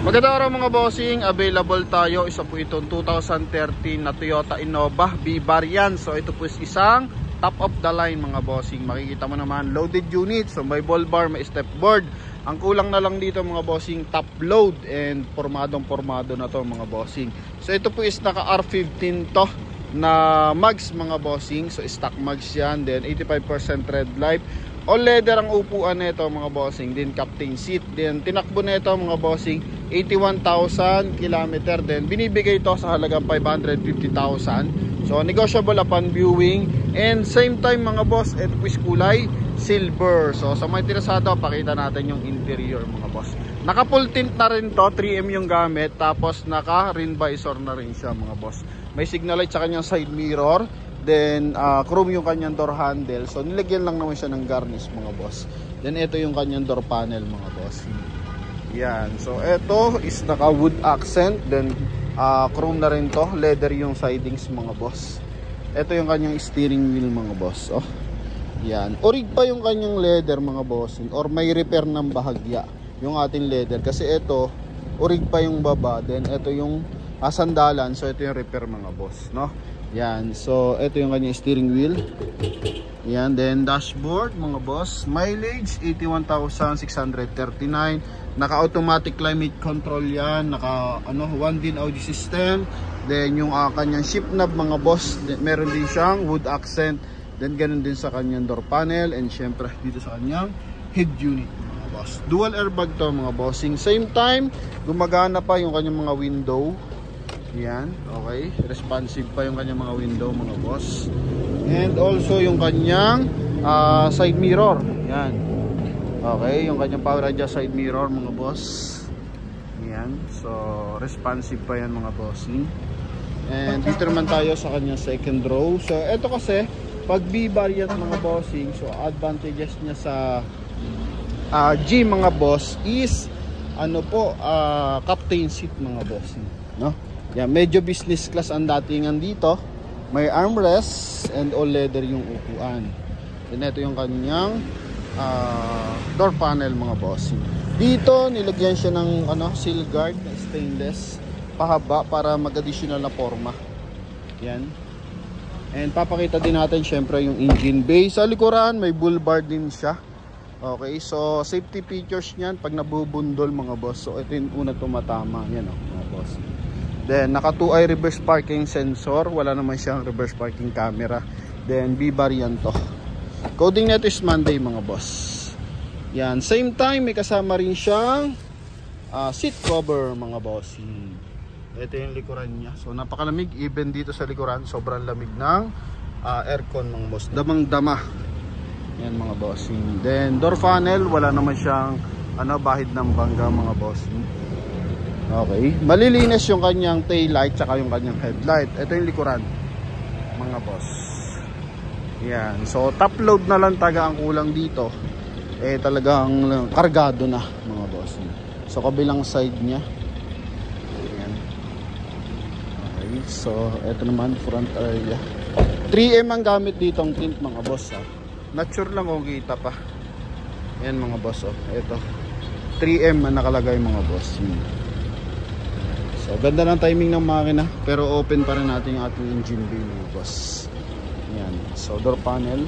Magandang araw mga bossing, available tayo. Isa po itong 2013 na Toyota Innova B-Variant. So ito po is isang top of the line mga bossing. Makikita mo naman loaded unit. So may ball bar, may step board. Ang kulang na lang dito mga bossing, top load, and pormadong na to mga bossing. So ito po is naka R15 to na mags mga bossing. So stock mags yan. Then 85% red light. All leather ang upuan nito mga bossing. Then captain seat. Then tinakbo nito mga bossing 81,000 km. Then binibigay ito sa halagang 550,000. So negotiable upon viewing. And same time mga boss, ito po is kulay silver. So sa mga interesado, pakita natin yung interior mga boss. Naka full tint na rin to, 3M yung gamit. Tapos naka rim visor na rin siya mga boss. May signal light sa kanyang side mirror. Then chrome yung kanyang door handle. So nilagyan lang naman siya ng garnish mga boss. Then ito yung kanyang door panel mga boss. Yan. So ito is naka wood accent. Then chrome na rin to. Leather yung sidings mga boss. Ito yung kanyang steering wheel mga boss. Oh. Yan. Orig pa yung kanyang leather mga boss. Or may repair ng bahagya yung ating leather. Kasi ito orig pa yung baba. Then ito yung sandalan. So ito yung repair mga boss, no? Yan, so ito yung kanyang steering wheel. Yan, then dashboard mga boss. Mileage 81,639. Naka-automatic climate control yan. Naka 1DIN audio system. Then yung kanyang shift knob mga boss, meron din siyang wood accent. Then ganun din sa kanyang door panel. And syempre dito sa kanyang head unit mga boss. Dual airbag to mga bossing. Same time, gumagana pa yung kanyang mga window. Yan, okay. Responsive pa yung kanyang mga window mga boss. And also yung kanyang side mirror. Yan. Okay, yung kanyang power adjust side mirror mga boss. Yan. So, responsive pa yan mga bossing. And dito naman tayo sa kanyang second row. So, ito kasi pag B-Variant mga bossing, so advantages niya sa G mga boss is captain seat mga bossing, no? Yan, medyo business class ang datingan dito. May armrest and all leather yung upuan. Then ito yung kanyang door panel mga boss. Dito nilagyan siya ng seal guard na stainless pahaba para mag-additional na forma. Yan. And papakita din natin syempre yung engine bay. Sa likuran may bull bar din siya. Okay, so safety features niyan pag nabubundol mga boss. So ito yung una tumatama. Yan mga boss. Then naka 2-eye reverse parking sensor. Wala naman siyang reverse parking camera. Then B-Variant to. Coding nito is Monday mga boss. Yan. Same time may kasama rin siyang seat cover mga boss. Ito yung likuran niya. So napakalamig. Even dito sa likuran sobrang lamig ng aircon mga boss. Damang dama. Yan mga boss. Then door funnel. Wala naman siyang bahid ng bangga mga boss. Okay, malilinis yung kanyang tail light tsaka yung kanyang headlight. Ito yung likuran mga boss. Yan, so top load na lang taga ang kulang dito. Talagang kargado na mga boss. So kabilang side niya. Yan. Okay, so ito naman front area. 3M ang gamit dito ang tint mga boss. Not sure lang kung kita pa. Yan mga boss. Ito 3M ang nakalagay mga boss. So ganda ng timing ng makina, pero open pa rin natin yung ating engine bay mga boss. Yan. So door panel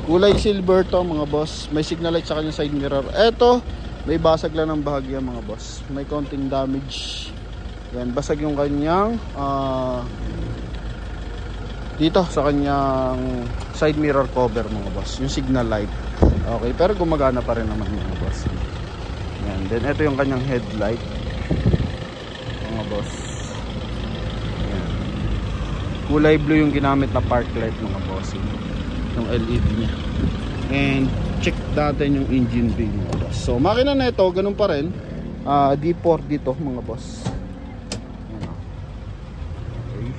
kulay silver to mga boss. May signal light sa kanyang side mirror. Eto may basag lang ng bahagya mga boss. May konting damage. Yan, basag yung kanyang dito sa kanyang side mirror cover mga boss. Yung signal light. Okay, pero gumagana pa rin naman mga boss. Yan. Then ito yung kanyang headlight mga boss. Ayan. Kulay blue yung ginamit na park light mga boss. Yung LED nya. And check natin yung engine bay mga boss. So makina na ito ganun pa rin. D4 dito mga boss. Ayan. Okay.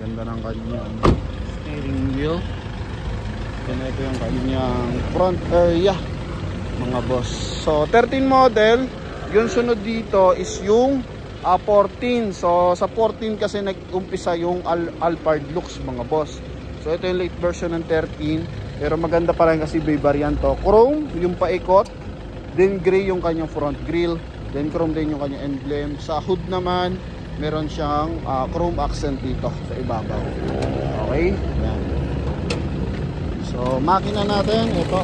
Ganda ng kanyang steering wheel. Then ito yung kanyang front area mga boss. So 13 model. Yung sunod dito is yung 14. So sa 14 kasi nag-umpisa yung Alphard looks mga boss. So ito yung late version ng 13. Pero maganda pa rin kasi B-Variant to. Chrome yung paikot. Then gray yung kanyang front grille. Then chrome din yung kanyang emblem. Sa hood naman, meron siyang chrome accent dito sa ibabaw. Okay? Yan. So, makina natin, ito,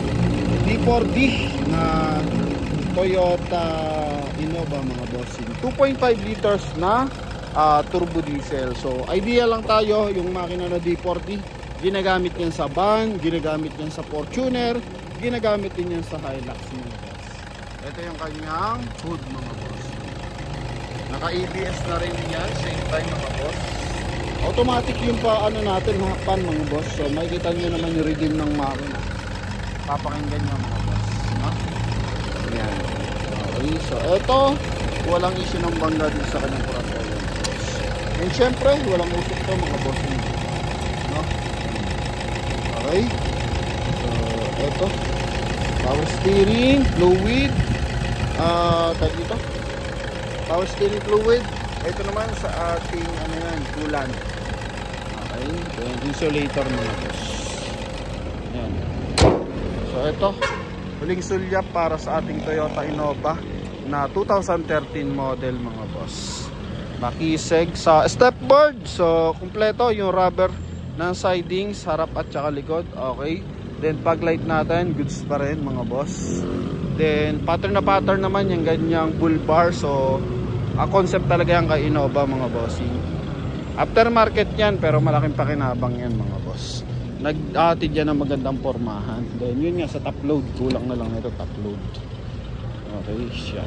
D4D na Toyota Innova mga bossing. 2.5 liters na turbo diesel. So, idea lang tayo yung makina na D4D. Ginagamit yan sa van, ginagamit yan sa Fortuner, ginagamit din yan sa Hilux mga boss. Ito yung kanyang hood mga boss. Naka-ABS na rin yan, same time mga boss. Automatic yung ano natin, hakpan mga boss. So makikita nyo naman yung redeem ng makina. Papakinggan nyo mga boss, no? Ayan. Okay, so ito, walang issue ng bangga din sa kanyang kuratoyo. And syempre, walang usok to mga boss, no? Okay. So ito, power steering fluid, tag dito, power steering fluid. Ito naman sa ating ano yan, coolant. Okay, then insulator mga boss. Yan. So ito, huling sulyap para sa ating Toyota Innova na 2013 model mga boss. Makiseg sa stepboard. So kumpleto yung rubber ng sidings, harap at saka likod. Okay. Then pag light natin, goods pa rin mga boss. Then pattern na pattern naman yung ganyang bull bar. So concept talaga yan kay Innova mga bossing. Aftermarket yan pero malaking pakinabang yan mga boss. Nag-atid yan ng magandang pormahan. Then yun nga sa top load, kulang na lang nito top load. Okay, siya.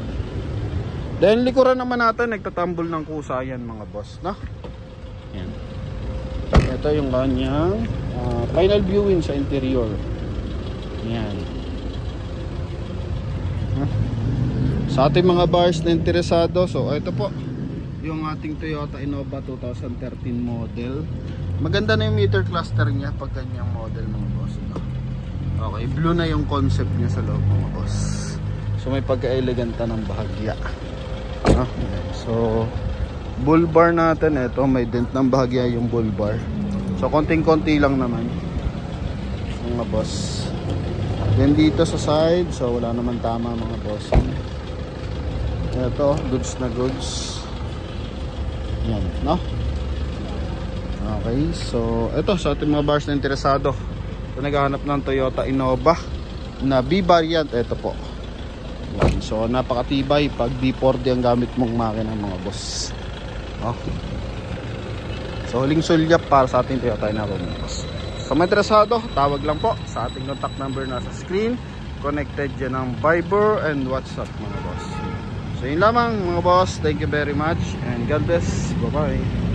Then likuran naman natin, nagtatambol ng kusa yan mga boss, no? Yan. Ito yung kanyang final viewing sa interior. Yan. Sa ating mga buyers na interesado, so ito po yung ating Toyota Innova 2013 model. Maganda na yung meter cluster niya pag ganyang model mga boss, no? Okay, blue na yung concept niya sa loob mga boss. So may pagka-eleganta ng bahagya, no? So bull bar natin, ito may dent ng bahagya yung bull bar. So konting-konti lang naman mga boss. Then dito sa side, so wala naman tama mga boss. Ito, goods na goods. Yan, no? Okay, so ito sa ating mga buyers na interesado, so naghahanap ng Toyota Innova na B variant, ito po. Yan. So napakatibay pag D4D ang gamit mong makina mga boss. Okay. So huling sulyap para sa ating Toyota Innova mga boss. So may interesado, tawag lang po sa ating contact number na sa screen. Connected dyan ng Viber and WhatsApp mga boss. So yun lamang mga boss, thank you very much and God bless, bye bye.